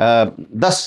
10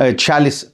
46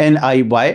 NIY,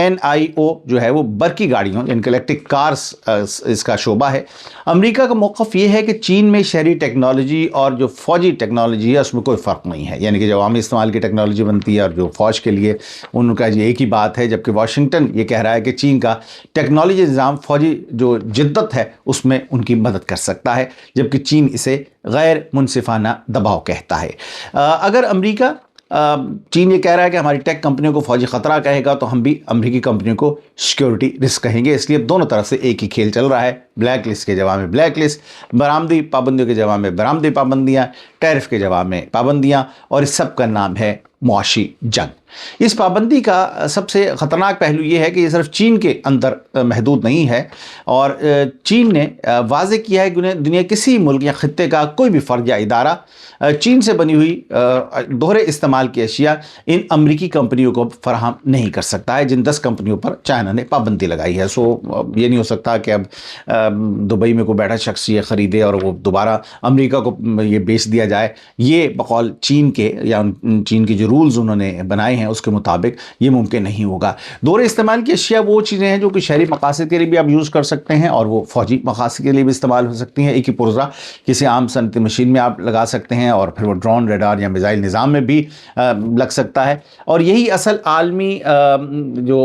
NIO جو ہے وہ برقی گاڑیوں یعنی کہ الیکٹرک کارز اس کا شعبہ ہے۔ امریکہ کا موقف یہ ہے کہ چین میں شہری ٹیکنالوجی اور جو فوجی ٹیکنالوجی ہے اس میں کوئی فرق نہیں ہے، یعنی کہ جو عوامی استعمال کی ٹیکنالوجی بنتی ہے اور جو فوج کے لیے ان کا ایک ہی بات ہے، جبکہ واشنگٹن یہ کہہ رہا ہے کہ چین کا ٹیکنالوجی نظام فوجی جو جدت ہے اس میں ان کی مدد کر سکتا ہے، جبکہ چین اسے غیر منصفانہ دباؤ کہتا ہے۔ اگر امریکہ چین یہ کہہ رہا ہے کہ ہماری ٹیک کمپنیوں کو فوجی خطرہ کہے گا تو ہم بھی امریکی کمپنیوں کو سیکیورٹی رسک کہیں گے، اس لیے دونوں طرف سے ایک ہی کھیل چل رہا ہے، بلیک لسٹ کے جواب میں بلیک لسٹ، برآمدی پابندیوں کے جواب میں برآمدی پابندیاں، ٹیرف کے جواب میں پابندیاں، اور اس سب کا نام ہے معاشی جنگ۔ اس پابندی کا سب سے خطرناک پہلو یہ ہے کہ یہ صرف چین کے اندر محدود نہیں ہے، اور چین نے واضح کیا ہے کہ دنیا کسی ملک یا خطے کا کوئی بھی فرد یا ادارہ چین سے بنی ہوئی دوہرے استعمال کی اشیاء ان امریکی کمپنیوں کو فراہم نہیں کر سکتا ہے، جن 10 کمپنیوں پر چائنا نے پابندی لگائی ہے۔ یہ نہیں ہو سکتا کہ اب دبئی میں کوئی بیٹھا شخص یہ خریدے اور وہ دوبارہ امریکہ کو یہ بیچ دیا جائے۔ یہ بقول چین کے یا چین کے جو رولز انہوں نے بنائے ہیں اس کے مطابق یہ ممکن نہیں ہوگا۔ دوہرے استعمال کی اشیاء وہ چیزیں ہیں جو کہ شہری مقاصد کے لیے بھی آپ یوز کر سکتے ہیں اور وہ فوجی مقاصد کے لیے بھی استعمال ہو سکتی ہیں۔ ایک ہی پرزہ کسی عام صنعتی مشین میں آپ لگا سکتے ہیں اور پھر وہ ڈرون، ریڈار یا میزائل نظام میں بھی لگ سکتا ہے، اور یہی اصل عالمی جو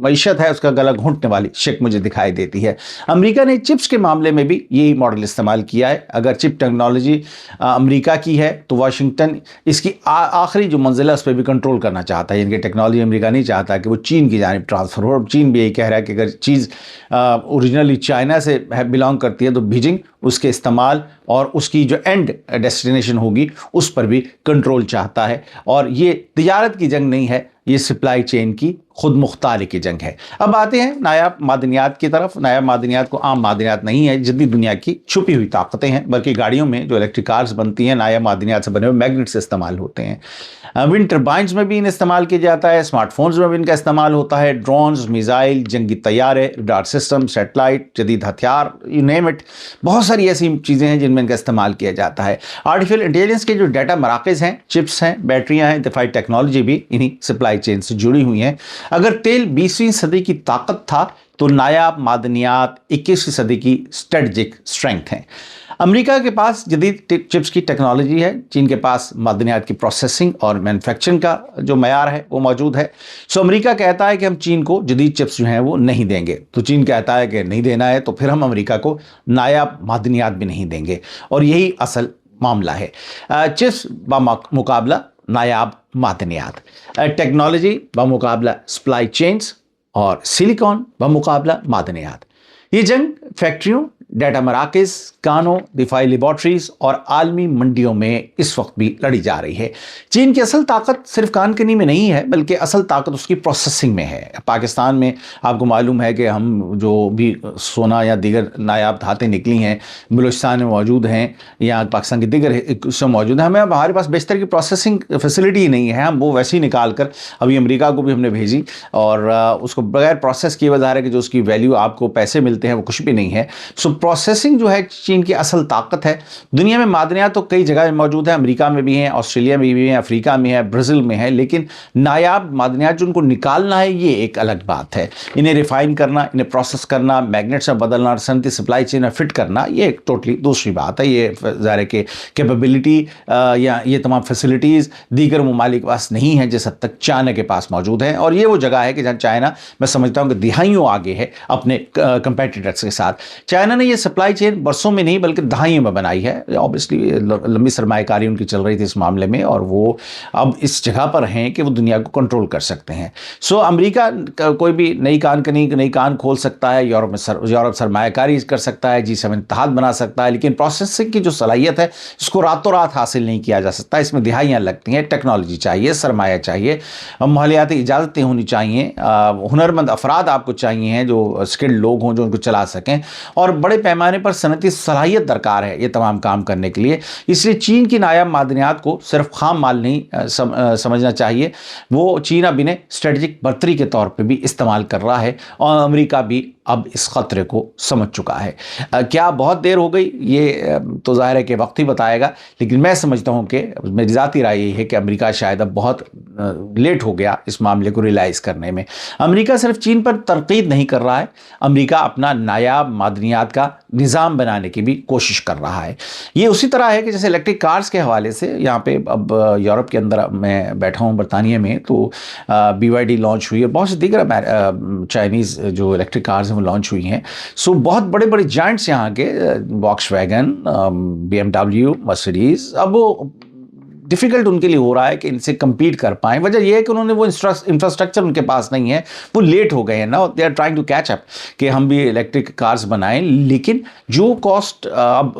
معیشت ہے اس کا گلا گھونٹنے والی شک مجھے دکھائی دیتی ہے۔ امریکہ نے چپس کے معاملے میں بھی یہی ماڈل استعمال کیا ہے۔ اگر چپ ٹیکنالوجی امریکہ کی ہے تو واشنگٹن اس کی آخری جو منزل ہے اس پہ بھی کنٹرول کرنا چاہتا ہے، یعنی کہ ٹیکنالوجی امریکہ نہیں چاہتا کہ وہ چین کی جانب ٹرانسفر ہو۔ چین بھی یہی کہہ رہا ہے کہ اگر چیز اوریجنلی چائنا سے بلانگ کرتی ہے تو بیجنگ اس کے استعمال اور اس کی جو اینڈ ڈیسٹینیشن ہوگی اس پر بھی کنٹرول چاہتا ہے، اور یہ تجارت کی جنگ نہیں ہے، یہ سپلائی چین کی خود مختاری کی جنگ ہے۔ اب آتے ہیں نایاب معدنیات کی طرف۔ نایاب معدنیات کو عام معدنیات نہیں ہے، جدید دنیا کی چھپی ہوئی طاقتیں ہیں، بلکہ گاڑیوں میں جو الیکٹرک کارز بنتی ہیں نایاب معدنیات سے بنے ہوئے میگنیٹ سے استعمال ہوتے ہیں۔ ونڈ ٹربائنز میں بھی ان استعمال کیا جاتا ہے، اسمارٹ فونز میں بھی ان کا استعمال ہوتا ہے، ڈرونز، میزائل، جنگی طیارے، ریڈار سسٹم، سیٹلائٹ، جدید ہتھیار، یو نیم اٹ، بہت ساری ایسی چیزیں ہیں جن میں ان کا استعمال کیا جاتا ہے۔ آرٹیفیشل انٹیلیجنس کے جو ڈیٹا مراکز ہیں، چپس ہیں، بیٹریاں ہیں، دفاعی ٹیکنالوجی بھی انہی سپلائی چین سے جڑی ہوئی ہیں۔ اگر تیل 20ویں صدی کی طاقت تھا تو نایاب معدنیات 21ویں صدی کی اسٹریٹجک اسٹرینگتھ ہیں۔ امریکہ کے پاس جدید چپس کی ٹیکنالوجی ہے، چین کے پاس معدنیات کی پروسیسنگ اور مینوفیکچرنگ کا جو معیار ہے وہ موجود ہے۔ امریکہ کہتا ہے کہ ہم چین کو جدید چپس جو ہیں وہ نہیں دیں گے، تو چین کہتا ہے کہ نہیں دینا ہے تو پھر ہم امریکہ کو نایاب معدنیات بھی نہیں دیں گے، اور یہی اصل معاملہ ہے۔ چپس بمقابلہ نایاب معدنیات، ٹیکنالوجی بمقابلہ سپلائی چینز، اور سلیکون بمقابلہ معدنیات۔ یہ جنگ فیکٹریوں، ڈیٹا مراکز، کانوں، دفاعی لیبارٹریز اور عالمی منڈیوں میں اس وقت بھی لڑی جا رہی ہے۔ چین کی اصل طاقت صرف کان کنی میں نہیں ہے، بلکہ اصل طاقت اس کی پروسیسنگ میں ہے۔ پاکستان میں آپ کو معلوم ہے کہ ہم جو بھی سونا یا دیگر نایاب دھاتیں نکلی ہیں بلوچستان میں موجود ہیں یا پاکستان کے دیگر حصوں میں موجود ہیں، ہمارے پاس بیشتر کی پروسیسنگ فیسلٹی نہیں ہے، ہم وہ ویسے ہی نکال کر ابھی امریکہ کو بھی ہم نے بھیجی، اور اس کو بغیر پروسیس کیے ظاہر ہے کہ جو اس کی ویلیو آپ کو پیسے ملتے ہیں وہ کچھ بھی نہیں ہے۔ پروسیسنگ جو ہے چین کی اصل طاقت ہے۔ دنیا میں معدنیات تو کئی جگہ موجود ہیں، امریکہ میں بھی ہیں، آسٹریلیا میں بھی ہیں، افریقہ میں ہے، برازیل میں ہے، لیکن نایاب معدنیات جو ان کو نکالنا ہے یہ ایک الگ بات ہے۔ انہیں ریفائن کرنا، انہیں پروسیس کرنا، میگنیٹ سے بدلنا، صنعتی سپلائی چین میں فٹ کرنا، یہ ایک ٹوٹلی دوسری بات ہے۔ یہ ظاہر ہے کہ کیپیبلٹی یا یہ تمام فیسلٹیز دیگر ممالک کے پاس نہیں ہیں جس حد تک چائنا کے پاس موجود ہیں، اور یہ وہ جگہ ہے کہ جہاں چائنا میں سمجھتا ہوں کہ دہائیوں آگے ہے اپنے کمپیٹیٹرز کے ساتھ۔ چائنا نے یہ سپلائی چین برسوں میں نہیں بلکہ دہائیوں میں بنائی ہے۔ اوبیسلی لمبی سرمایہ کاری ان کی چل رہی تھی اس معاملے میں، اور وہ اب اس جگہ پر ہیں کہ وہ دنیا کو کنٹرول کر سکتے ہیں۔ امریکہ کوئی بھی نئی کان کھول سکتا ہے، یورپ سرمایہ کاری کر سکتا ہے، G7 اتحاد بنا سکتا ہے، لیکن پروسیسنگ کی جو صلاحیت ہے اس کو راتوں رات حاصل نہیں کیا جا سکتا۔ اس میں دہائیاں لگتی ہیں، ٹیکنالوجی چاہیے، سرمایہ چاہیے، ماحولیاتی اجازتیں ہونی چاہیے، ہنرمند افراد آپ کو چاہیے جو اسکلڈ لوگ ہوں جو ان کو چلا سکیں، اور بڑے پیمانے پر صنعتی صلاحیت درکار ہے یہ تمام کام کرنے کے لیے۔ اس لیے چین کی نایاب معدنیات کو صرف خام مال نہیں سمجھنا چاہیے، وہ چین اب انہیں اسٹریٹجک برتری کے طور پہ بھی استعمال کر رہا ہے، اور امریکہ بھی اب اس خطرے کو سمجھ چکا ہے۔ کیا بہت دیر ہو گئی یہ تو ظاہر ہے کہ وقت ہی بتائے گا، لیکن میں سمجھتا ہوں کہ میری ذاتی رائے یہ ہے کہ امریکہ شاید اب بہت لیٹ ہو گیا اس معاملے کو ریلائز کرنے میں۔ امریکہ صرف چین پر تنقید نہیں کر رہا ہے، امریکہ اپنا نایاب معدنیات کا نظام بنانے کی بھی کوشش کر رہا ہے۔ یہ اسی طرح ہے کہ جیسے الیکٹرک کارز کے حوالے سے یہاں پہ اب یورپ کے اندر میں بیٹھا ہوں برطانیہ میں، تو BYD لانچ ہوئی ہے، بہت سے دیگر چائنیز جو الیکٹرک کارز ہیں وہ لانچ ہوئی ہیں۔ سو بہت بڑے بڑے جائنٹس یہاں کے واکس ویگن، BMW، مرسیڈیز، اب وہ ڈیفیکلٹ ان کے لیے ہو رہا ہے کہ ان سے کمپیٹ کر پائیں۔ وجہ یہ ہے کہ انہوں نے وہ انفراسٹرکچر ان کے پاس نہیں ہے، وہ لیٹ ہو گئے ہیں نا، they are trying to catch up کہ ہم بھی الیکٹرک کارز بنائیں، لیکن جو کاسٹ اب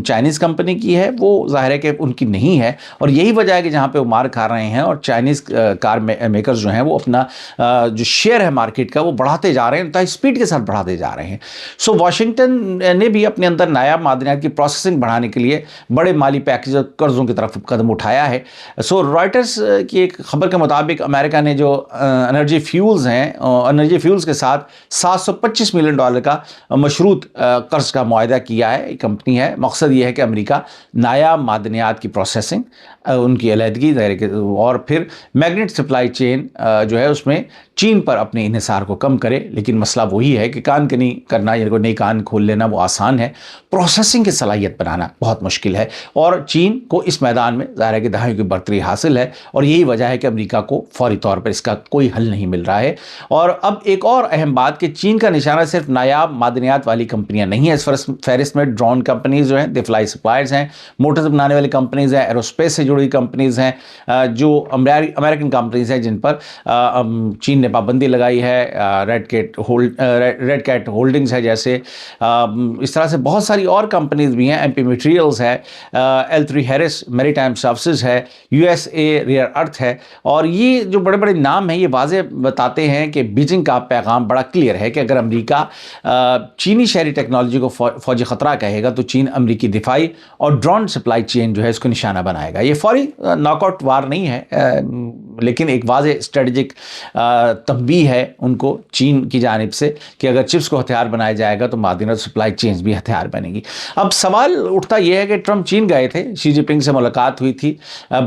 چائنیز کمپنی کی ہے وہ ظاہر ہے کہ ان کی نہیں ہے، اور یہی وجہ ہے کہ جہاں پہ وہ مار کھا رہے ہیں اور چائنیز کار میکرز جو ہیں وہ اپنا جو شیئر ہے مارکیٹ کا وہ بڑھاتے جا رہے ہیں، انتہائی اسپیڈ کے ساتھ بڑھاتے جا رہے ہیں۔ سو واشنگٹن نے بھی اپنے اندر نایاب معدنیات کی پروسیسنگ بڑھانے کے لیے بڑے مالی پیکیج اور قرضوں کی طرف قدم اٹھایا ہے۔ سو رائٹرز کی ایک خبر کے مطابق امریکہ نے جو انرجی فیولز ہیں، انرجی فیولز کے ساتھ $725 ملین کا مشروط قرض کا معاہدہ کیا ہے، ایک کمپنی ہے۔ مقصد یہ ہے کہ امریکہ نایاب معدنیات کی پروسیسنگ، ان کی علیحدگی اور پھر میگنیٹ سپلائی چین جو ہے اس میں چین پر اپنے انحصار کو کم کرے، لیکن مسئلہ وہی ہے کہ کان کنی کرنا، یعنی کوئی نئی کان کھول لینا وہ آسان ہے، پروسیسنگ کی صلاحیت بنانا بہت مشکل ہے، اور چین کو اس میدان میں ظاہر ہے کہ دہائیوں کی برتری حاصل ہے، اور یہی وجہ ہے کہ امریکہ کو فوری طور پر اس کا کوئی حل نہیں مل رہا ہے۔ اور اب ایک اور اہم بات کہ چین کا نشانہ صرف نایاب معدنیات والی کمپنیاں نہیں ہیں، اس فہرست میں ڈرون کمپنیز جو ہیں، دے فلائی سپلائرز ہیں، موٹرز بنانے والی کمپنیز ہیں، ایروسپیس سے جڑی کمپنیز ہیں، جو امریکن کمپنیز ہیں جن پر چین نے پابندی لگائی ہے، ریڈ کیٹ ہولڈنگز ہے جیسے، اس طرح سے بہت ساری اور کمپنیز بھی ہیں، MP میٹیریلز ہے، L3 Harris میری ٹائم سروسز ہے، USA ریئر ارتھ ہے، اور یہ جو بڑے بڑے نام ہیں یہ واضح بتاتے ہیں کہ بیجنگ کا پیغام بڑا کلیئر ہے کہ اگر امریکہ چینی شہری ٹیکنالوجی کو فوجی خطرہ کہے گا تو چین امریکی دفاعی اور ڈرون سپلائی چین جو ہے اس کو نشانہ بنائے گا۔ یہ فوری ناک آؤٹ وار نہیں ہے، لیکن ایک واضح اسٹریٹجک تنبیہ ہے ان کو چین کی جانب سے کہ اگر چپس کو ہتھیار بنایا جائے گا تو معدنیات سپلائی چینز بھی ہتھیار بنے گی۔ اب سوال اٹھتا یہ ہے کہ ٹرمپ چین گئے تھے، شی جن پنگ سے ملاقات ہوئی تھی،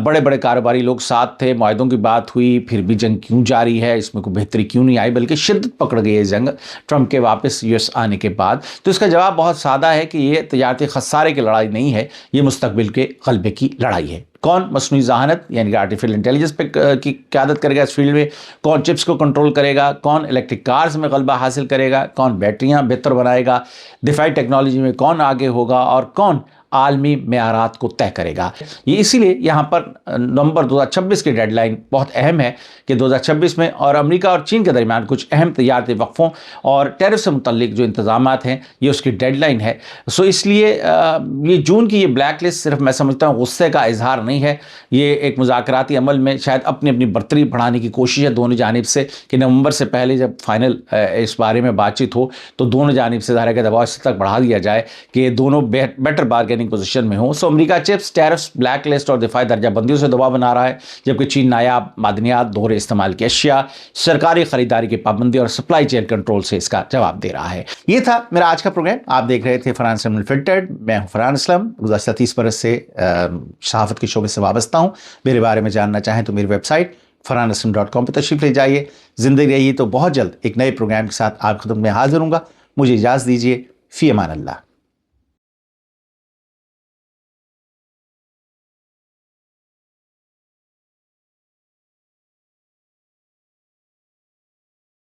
بڑے بڑے کاروباری لوگ ساتھ تھے، معاہدوں کی بات ہوئی، پھر بھی جنگ کیوں جاری ہے، اس میں کوئی بہتری کیوں نہیں آئی، بلکہ شدت پکڑ گئی ہے جنگ ٹرمپ کے واپس US آنے کے بعد؟ تو اس کا جواب بہت سادہ ہے کہ یہ تجارتی خسارے کی لڑائی نہیں ہے، یہ مستقبل کے غلبے کی لڑائی ہے۔ کون مصنوعی ذہانت یعنی کہ آرٹیفیشل انٹیلیجنس کی قیادت کرے گا اس فیلڈ میں، کون چپس کو کنٹرول کرے گا، کون الیکٹرک کارز میں غلبہ حاصل کرے گا، کون بیٹریاں بہتر بنائے گا، دفاعی ٹیکنالوجی میں کون آگے ہوگا، اور کون عالمی معیارات کو طے کرے گا۔ یہ اسی لیے یہاں پر نومبر 2026 کی ڈیڈ لائن بہت اہم ہے کہ 2026 میں اور امریکہ اور چین کے درمیان کچھ اہم تجارتی وقفوں اور ٹیرف سے متعلق جو انتظامات ہیں یہ اس کی ڈیڈ لائن ہے۔ سو اس لیے یہ جون کی یہ بلیک لسٹ صرف میں سمجھتا ہوں غصے کا اظہار نہیں ہے، یہ ایک مذاکراتی عمل میں شاید اپنی برتری بڑھانے کی کوشش ہے دونوں جانب سے کہ نومبر سے پہلے جب فائنل اس بارے میں بات چیت ہو تو دونوں جانب سے ظاہر ہے کہ دباؤ اس تک بڑھا دیا جائے کہ دونوں بیٹر بارگیننگ پوزیشن میں ہوں۔ سو امریکہ چپس، ٹیرفس، بلیک لسٹ اور دفاعی درجہ بندیوں سے دباؤ بنا رہا ہے، جبکہ چین نایاب معدنیات، دوہرے استعمال کی اشیاء، سرکاری خریداری کی پابندی اور سپلائی چین کنٹرول سے اس کا جواب دے رہا ہے۔ یہ تھا میرا آج کا پروگرام، آپ دیکھ رہے تھے فرحان اسلم انفلٹرڈ، میں ہوں فرحان اسلم، گزشتہ 30 برس سے صحافت کے شعبے سے وابستہ ہوں۔ میرے بارے میں جاننا چاہیں تو میری ویب سائٹ farhaneslim.com پہ تشریف لے جائیے۔ زندگی رہیے تو بہت جلد ایک نئے پروگرام کے ساتھ آپ خدمت میں حاضر ہوں گا۔ مجھے اجازت دیجیے، فی امان اللہ۔